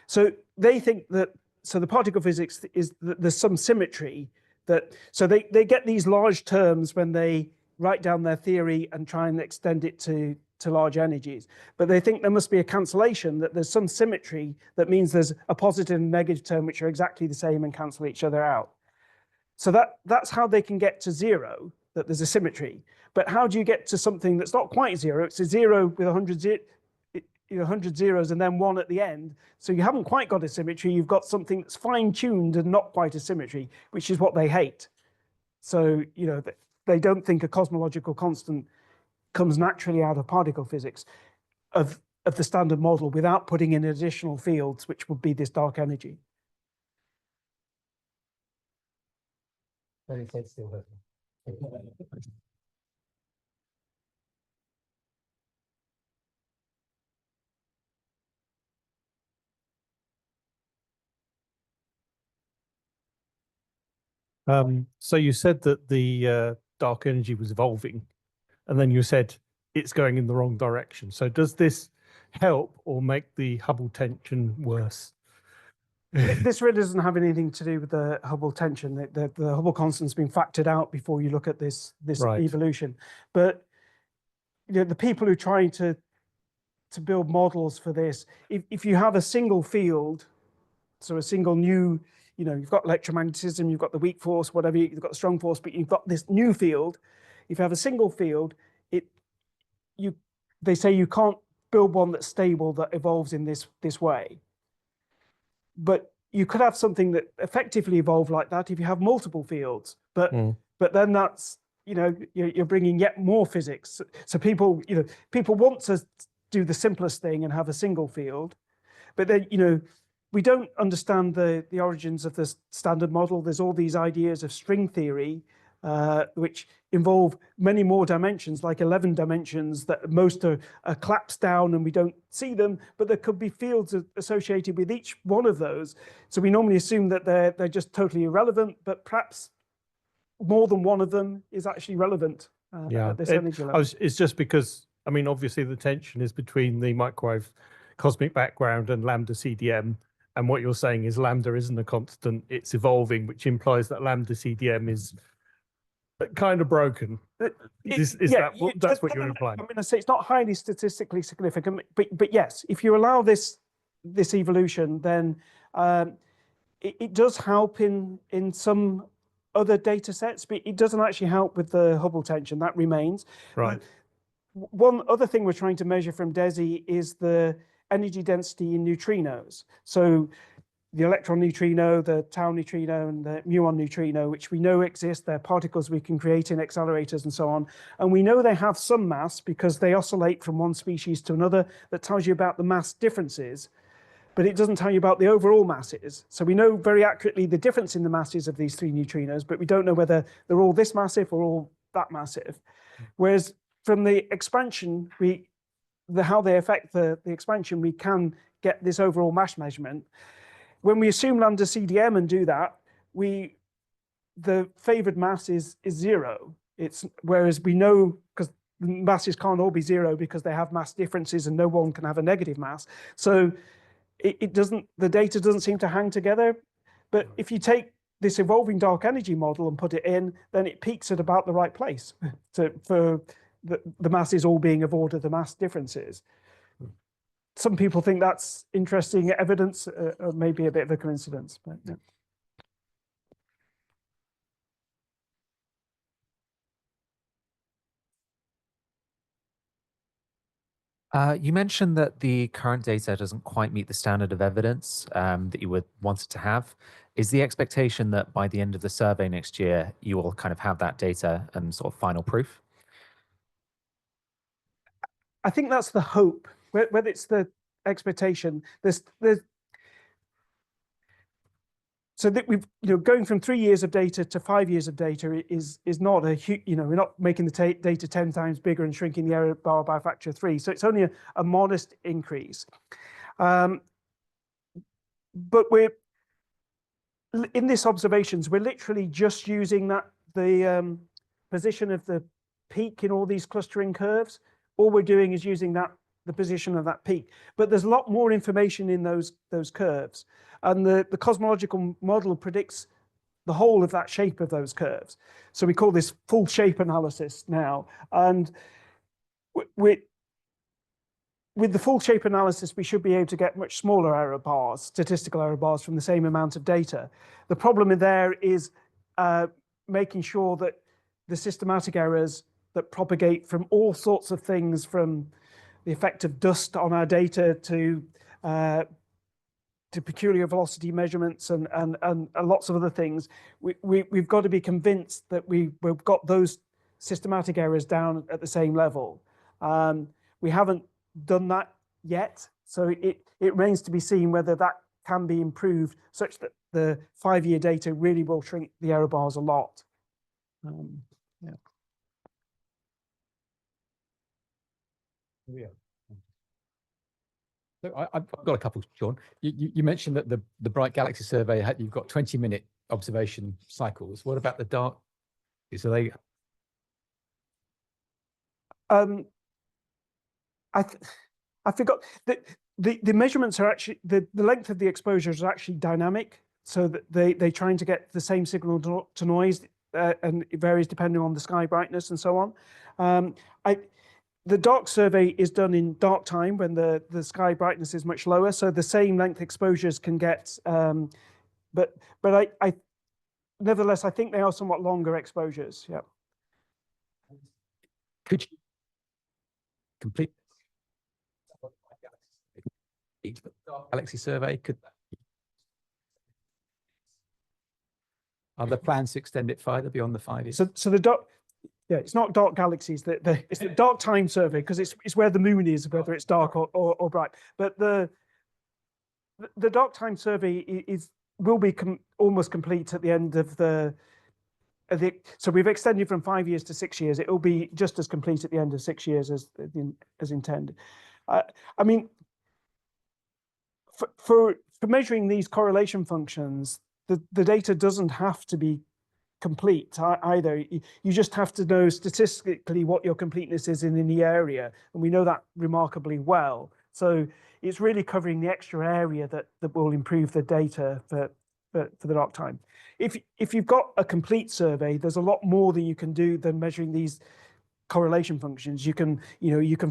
So they think that, so the particle physics is that there's some symmetry that, so they get these large terms when they write down their theory and try and extend it to large energies. But they think there must be a cancellation, that there's some symmetry that means there's a positive and negative term which are exactly the same and cancel each other out. So that's how they can get to zero, that there's a symmetry. But how do you get to something that's not quite zero? It's a zero with 100 zeros and then one at the end. So you haven't quite got a symmetry. You've got something that's fine-tuned and not quite a symmetry, which is what they hate. So, you know, they don't think a cosmological constant comes naturally out of particle physics of the standard model without putting in additional fields, which would be this dark energy. But his head's still hurting. So you said that the dark energy was evolving, and then you said it's going in the wrong direction. So does this help or make the Hubble tension worse? This really doesn't have anything to do with the Hubble tension. The Hubble constant's been factored out before you look at this Right. evolution. But you know, the people who are trying to build models for this, if you have a single field, so a single new, you know, you've got electromagnetism, you've got the weak force, whatever, you've got the strong force, but you've got this new field. If you have a single field, they say you can't build one that's stable, that evolves in this way. But you could have something that effectively evolve like that if you have multiple fields. But then that's, you know, you're bringing yet more physics. So people want to do the simplest thing and have a single field, but then, you know, we don't understand the origins of the standard model. There's all these ideas of string theory, which involve many more dimensions, like 11 dimensions, that most are collapsed down and we don't see them, but there could be fields associated with each one of those. So we normally assume that they're just totally irrelevant, but perhaps more than one of them is actually relevant at this energy level. It's just because, I mean, obviously the tension is between the microwave cosmic background and lambda CDM. And what you're saying is lambda isn't a constant, it's evolving, which implies that lambda CDM is kind of broken. That's what you're implying? I mean, I say it's not highly statistically significant, but yes, if you allow this evolution, then it does help in some other data sets, but it doesn't actually help with the Hubble tension. That remains. Right. One other thing we're trying to measure from DESI is the energy density in neutrinos. So the electron neutrino, the tau neutrino, and the muon neutrino, which we know exist. They're particles we can create in accelerators and so on. And we know they have some mass because they oscillate from one species to another. That tells you about the mass differences, but it doesn't tell you about the overall masses. So we know very accurately the difference in the masses of these three neutrinos, but we don't know whether they're all this massive or all that massive. Whereas from the expansion, how they affect the expansion, we can get this overall mass measurement. When we assume lambda CDM and do that, the favored mass is zero. Whereas we know, because masses can't all be zero because they have mass differences and no one can have a negative mass. So the data doesn't seem to hang together. But if you take this evolving dark energy model and put it in, then it peaks at about the right place for the masses all being of order the mass differences. Some people think that's interesting evidence, or maybe a bit of a coincidence, but yeah. You mentioned that the current data doesn't quite meet the standard of evidence that you would want it to have. Is the expectation that by the end of the survey next year, you will kind of have that data and sort of final proof? I think that's the hope. Whether it's the expectation, so that we've, going from 3 years of data to 5 years of data is not a huge, we're not making the data 10 times bigger and shrinking the error bar by a factor of 3. So it's only a modest increase. But we're, in this observations, we're literally just using the position of the peak in all these clustering curves. All we're doing is using the position of that peak. But there's a lot more information in those curves. And the cosmological model predicts the whole of that shape of those curves. So we call this full shape analysis now. And with the full shape analysis, we should be able to get much smaller error bars, statistical error bars from the same amount of data. The problem in there is making sure that the systematic errors that propagate from all sorts of things, from the effect of dust on our data to peculiar velocity measurements and lots of other things, we've got to be convinced that we've got those systematic errors down at the same level. We haven't done that yet, so it remains to be seen whether that can be improved such that the 5-year data really will shrink the error bars a lot. Yeah. Yeah. So I've got a couple, Shaun. You mentioned that the Bright Galaxy survey you've got 20-minute observation cycles. What about the dark? So they. I forgot that the measurements are actually the length of the exposure is actually dynamic, so that they're trying to get the same signal to noise, and it varies depending on the sky brightness and so on. The dark survey is done in dark time when the sky brightness is much lower, so the same length exposures can get, but I nevertheless, I think they are somewhat longer exposures. Yeah. Could you complete the Dark Galaxy survey? Are there plans to extend it further beyond the 5 years? So the dark. Yeah, it's not dark galaxies. It's the dark time survey, because it's where the moon is, whether it's dark or bright. But the dark time survey will be almost complete at the end of the. So we've extended from 5 years to 6 years. It will be just as complete at the end of 6 years as intended. I mean, for measuring these correlation functions, the data doesn't have to be complete either. You just have to know statistically what your completeness is in any area, and we know that remarkably well. So it's really covering the extra area that will improve the data for the dark time. If you've got a complete survey, there's a lot more that you can do than measuring these correlation functions. You can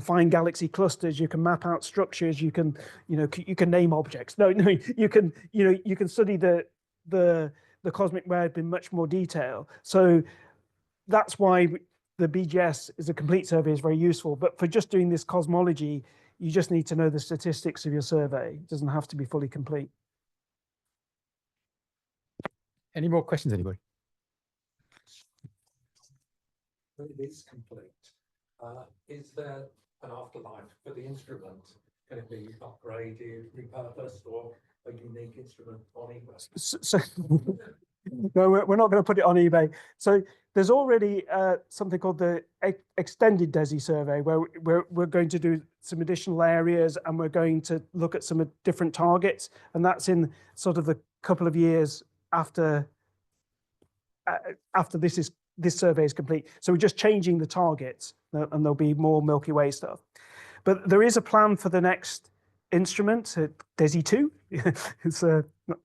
find galaxy clusters, you can map out structures, you can name objects. No, you can study the cosmic web in much more detail. So that's why the BGS is a complete survey is very useful. But for just doing this cosmology, you just need to know the statistics of your survey. It doesn't have to be fully complete. Any more questions, anybody? When it is complete, is there an afterlife for the instrument? Can it be upgraded, repurposed, or a unique instrument on eBay? So no, we're not going to put it on eBay. So there's already something called the extended DESI survey, where we're going to do some additional areas, and we're going to look at some different targets, and that's in sort of the couple of years after this survey is complete. So we're just changing the targets, and there'll be more Milky Way stuff. But there is a plan for the next instrument, DESI 2.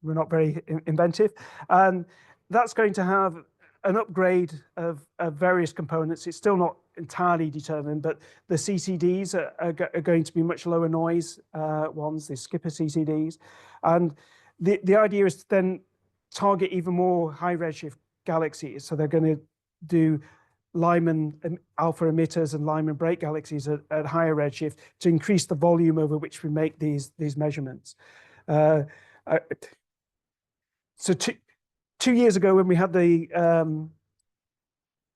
We're not very inventive. And that's going to have an upgrade of various components. It's still not entirely determined, but the CCDs are going to be much lower noise ones, the skipper CCDs. And the idea is to then target even more high redshift galaxies. So they're going to do Lyman alpha emitters and Lyman break galaxies at higher redshift to increase the volume over which we make these measurements. So 2 years ago, when we had the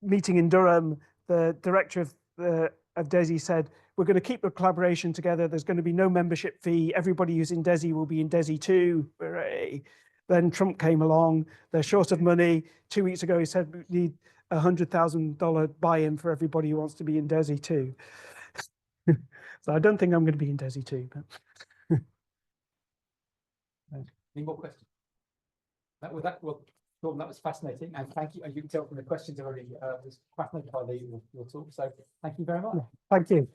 meeting in Durham, the director of DESI said, we're going to keep the collaboration together. There's going to be no membership fee. Everybody who's in DESI will be in DESI too. Hooray. Then Trump came along. They're short of money. 2 weeks ago, he said we need $100,000 buy-in for everybody who wants to be in DESI too. So I don't think I'm going to be in DESI too. But Any more questions? That was fascinating, and thank you. As you can tell from the questions already, was fascinated by your talk. So thank you very much. Thank you.